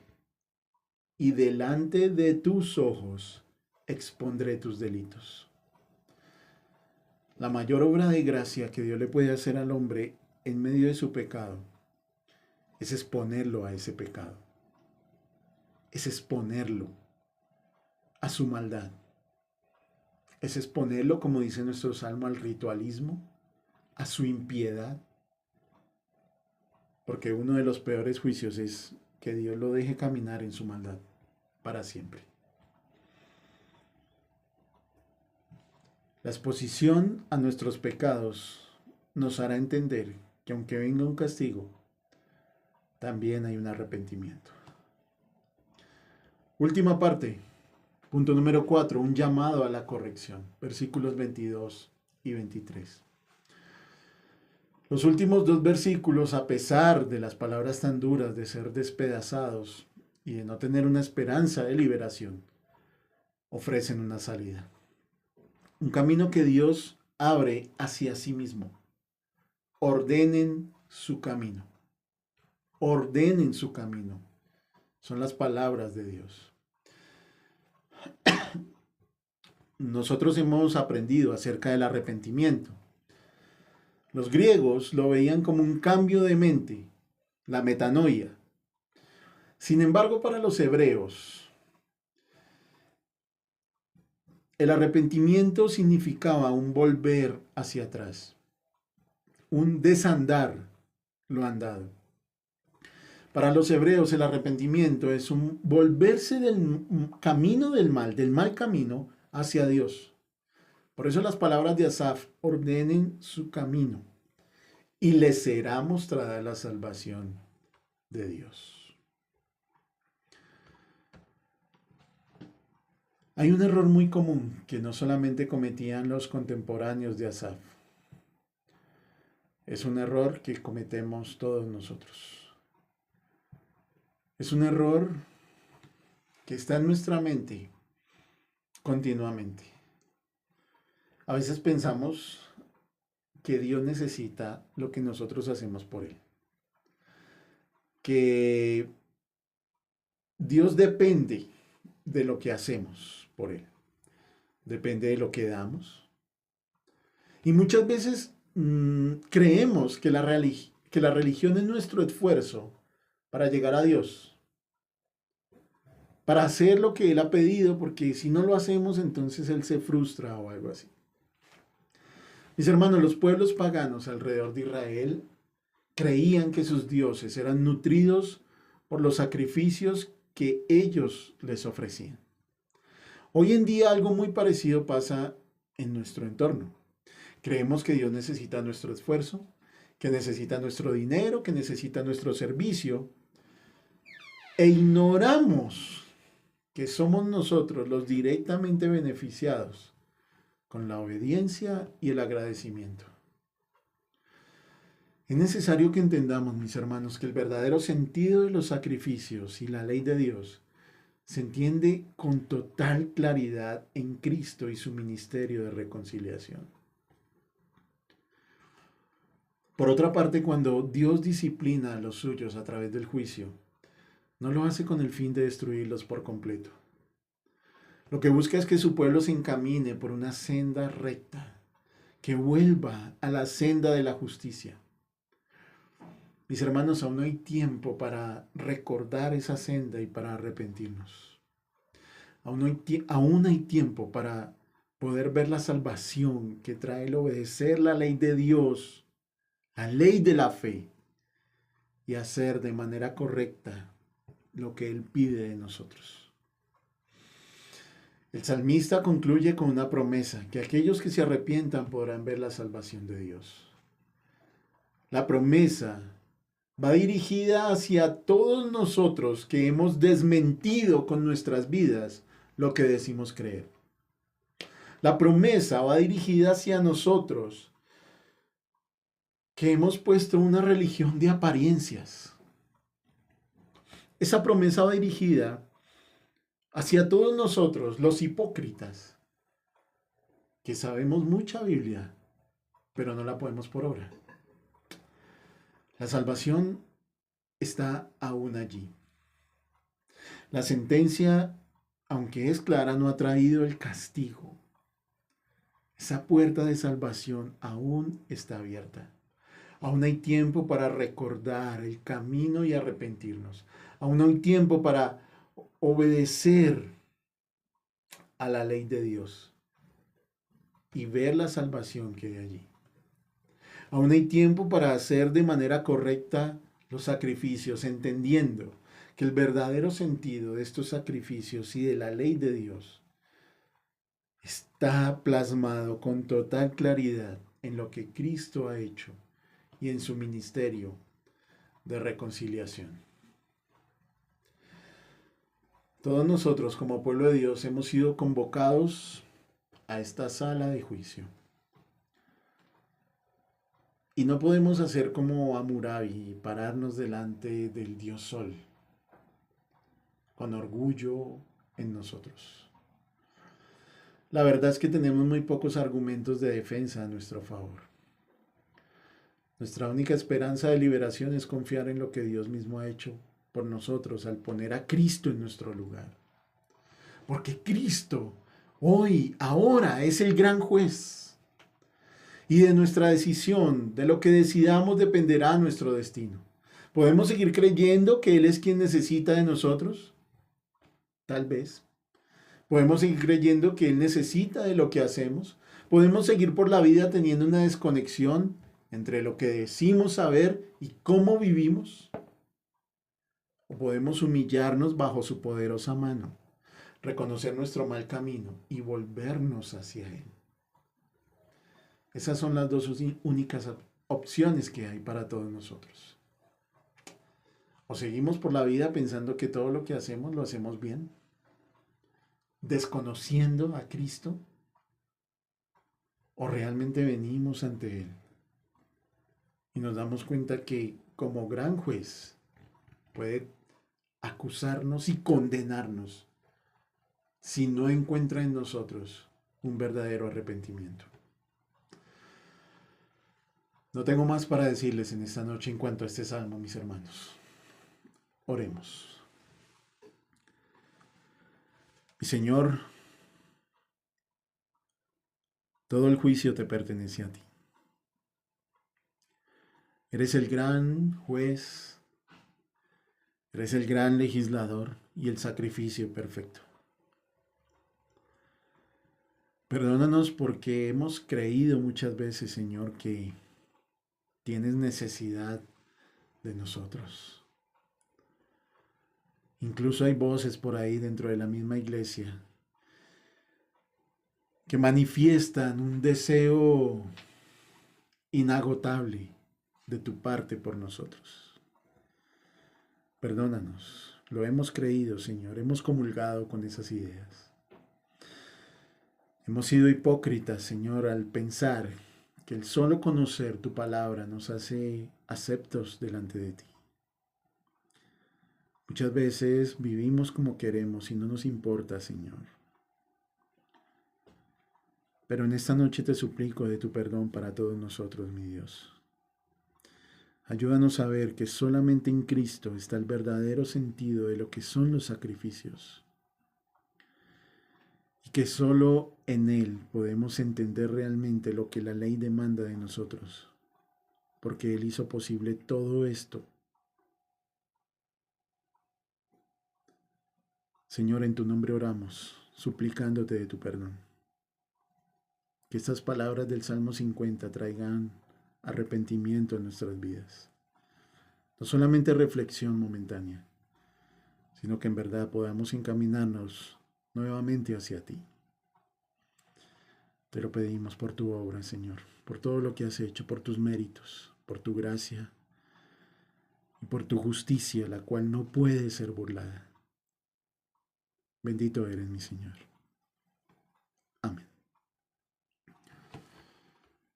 y delante de tus ojos expondré tus delitos. La mayor obra de gracia que Dios le puede hacer al hombre en medio de su pecado es exponerlo a ese pecado. Es exponerlo a su maldad. Es exponerlo, como dice nuestro salmo, al ritualismo, a su impiedad. Porque uno de los peores juicios es que Dios lo deje caminar en su maldad para siempre. La exposición a nuestros pecados nos hará entender que aunque venga un castigo, también hay un arrepentimiento. Última parte, punto número 4, un llamado a la corrección, versículos 22 y 23. Los últimos dos versículos, a pesar de las palabras tan duras de ser despedazados y de no tener una esperanza de liberación, ofrecen una salida. Un camino que Dios abre hacia sí mismo. Ordenen su camino. Ordenen su camino. Son las palabras de Dios. Nosotros hemos aprendido acerca del arrepentimiento. Los griegos lo veían como un cambio de mente, la metanoia. Sin embargo, para los hebreos, el arrepentimiento significaba un volver hacia atrás, un desandar lo andado. Para los hebreos el arrepentimiento es un volverse del camino del mal camino hacia Dios. Por eso las palabras de Asaf, ordenen su camino y les será mostrada la salvación de Dios. Hay un error muy común que no solamente cometían los contemporáneos de Asaf. Es un error que cometemos todos nosotros. Es un error que está en nuestra mente continuamente. A veces pensamos que Dios necesita lo que nosotros hacemos por Él. Que Dios depende de lo que hacemos por Él. Depende de lo que damos. Y muchas veces creemos que la religión es nuestro esfuerzo para llegar a Dios. Para hacer lo que Él ha pedido, porque si no lo hacemos, entonces Él se frustra o algo así. Mis hermanos, los pueblos paganos alrededor de Israel Creían que sus dioses eran nutridos por los sacrificios que ellos les ofrecían. Hoy en día algo muy parecido pasa en nuestro entorno. Creemos que Dios necesita nuestro esfuerzo, que necesita nuestro dinero, que necesita nuestro servicio, e ignoramos que somos nosotros los directamente beneficiados con la obediencia y el agradecimiento. Es necesario que entendamos, mis hermanos, que el verdadero sentido de los sacrificios y la ley de Dios se entiende con total claridad en Cristo y su ministerio de reconciliación. Por otra parte, cuando Dios disciplina a los suyos a través del juicio, no lo hace con el fin de destruirlos por completo. Lo que busca es que su pueblo se encamine por una senda recta, que vuelva a la senda de la justicia. Mis hermanos, aún no hay tiempo para recordar esa senda y para arrepentirnos. Aún hay tiempo para poder ver la salvación que trae el obedecer la ley de Dios, la ley de la fe, y hacer de manera correcta lo que Él pide de nosotros. El salmista concluye con una promesa, que aquellos que se arrepientan podrán ver la salvación de Dios. La promesa va dirigida hacia todos nosotros que hemos desmentido con nuestras vidas lo que decimos creer. La promesa va dirigida hacia nosotros que hemos puesto una religión de apariencias. Esa promesa va dirigida hacia todos nosotros, los hipócritas, que sabemos mucha Biblia, pero no la podemos por obra. La salvación está aún allí. La sentencia, aunque es clara, no ha traído el castigo. Esa puerta de salvación aún está abierta. Aún hay tiempo para recordar el camino y arrepentirnos. Aún hay tiempo para obedecer a la ley de Dios y ver la salvación que hay allí. Aún hay tiempo para hacer de manera correcta los sacrificios, entendiendo que el verdadero sentido de estos sacrificios y de la ley de Dios está plasmado con total claridad en lo que Cristo ha hecho y en su ministerio de reconciliación. Todos nosotros como pueblo de Dios hemos sido convocados a esta sala de juicio. Y no podemos hacer como Hammurabi y pararnos delante del Dios Sol con orgullo en nosotros. La verdad es que tenemos muy pocos argumentos de defensa a nuestro favor. Nuestra única esperanza de liberación es confiar en lo que Dios mismo ha hecho por nosotros al poner a Cristo en nuestro lugar. Porque Cristo hoy, ahora, es el gran juez. Y de nuestra decisión, de lo que decidamos, dependerá nuestro destino. ¿Podemos seguir creyendo que Él es quien necesita de nosotros? Tal vez. ¿Podemos seguir creyendo que Él necesita de lo que hacemos? ¿Podemos seguir por la vida teniendo una desconexión entre lo que decimos saber y cómo vivimos? ¿O podemos humillarnos bajo su poderosa mano, reconocer nuestro mal camino y volvernos hacia Él? Esas son las dos únicas opciones que hay para todos nosotros. O seguimos por la vida pensando que todo lo que hacemos lo hacemos bien, desconociendo a Cristo, o realmente venimos ante Él y nos damos cuenta que como gran juez puede acusarnos y condenarnos si no encuentra en nosotros un verdadero arrepentimiento. No tengo más para decirles en esta noche en cuanto a este salmo, mis hermanos. Oremos. Mi Señor, todo el juicio te pertenece a ti. Eres el gran juez, eres el gran legislador y el sacrificio perfecto. Perdónanos porque hemos creído muchas veces, Señor, que tienes necesidad de nosotros. Incluso hay voces por ahí dentro de la misma iglesia que manifiestan un deseo inagotable de tu parte por nosotros. Perdónanos, lo hemos creído, Señor, hemos comulgado con esas ideas. Hemos sido hipócritas, Señor, al pensar que el solo conocer tu palabra nos hace aceptos delante de ti. Muchas veces vivimos como queremos y no nos importa, Señor. Pero en esta noche te suplico de tu perdón para todos nosotros, mi Dios. Ayúdanos a ver que solamente en Cristo está el verdadero sentido de lo que son los sacrificios. Y que solo en Él podemos entender realmente lo que la ley demanda de nosotros. Porque Él hizo posible todo esto. Señor, en tu nombre oramos, suplicándote de tu perdón. Que estas palabras del Salmo 50 traigan arrepentimiento en nuestras vidas. No solamente reflexión momentánea, sino que en verdad podamos encaminarnos nuevamente hacia ti. Te lo pedimos por tu obra, Señor, por todo lo que has hecho, por tus méritos, por tu gracia y por tu justicia, la cual no puede ser burlada. Bendito eres, mi Señor. Amén.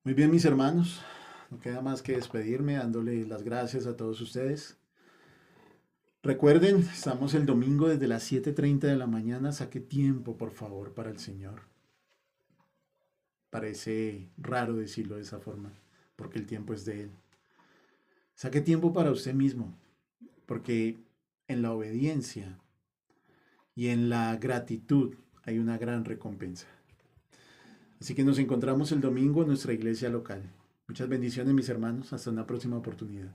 Muy bien, mis hermanos. No queda más que despedirme dándole las gracias a todos ustedes. Recuerden, estamos el domingo desde las 7:30 de la mañana. Saque tiempo, por favor, para el Señor. Parece raro decirlo de esa forma, porque el tiempo es de Él. Saque tiempo para usted mismo, porque en la obediencia y en la gratitud hay una gran recompensa. Así que nos encontramos el domingo en nuestra iglesia local. Muchas bendiciones, mis hermanos. Hasta una próxima oportunidad.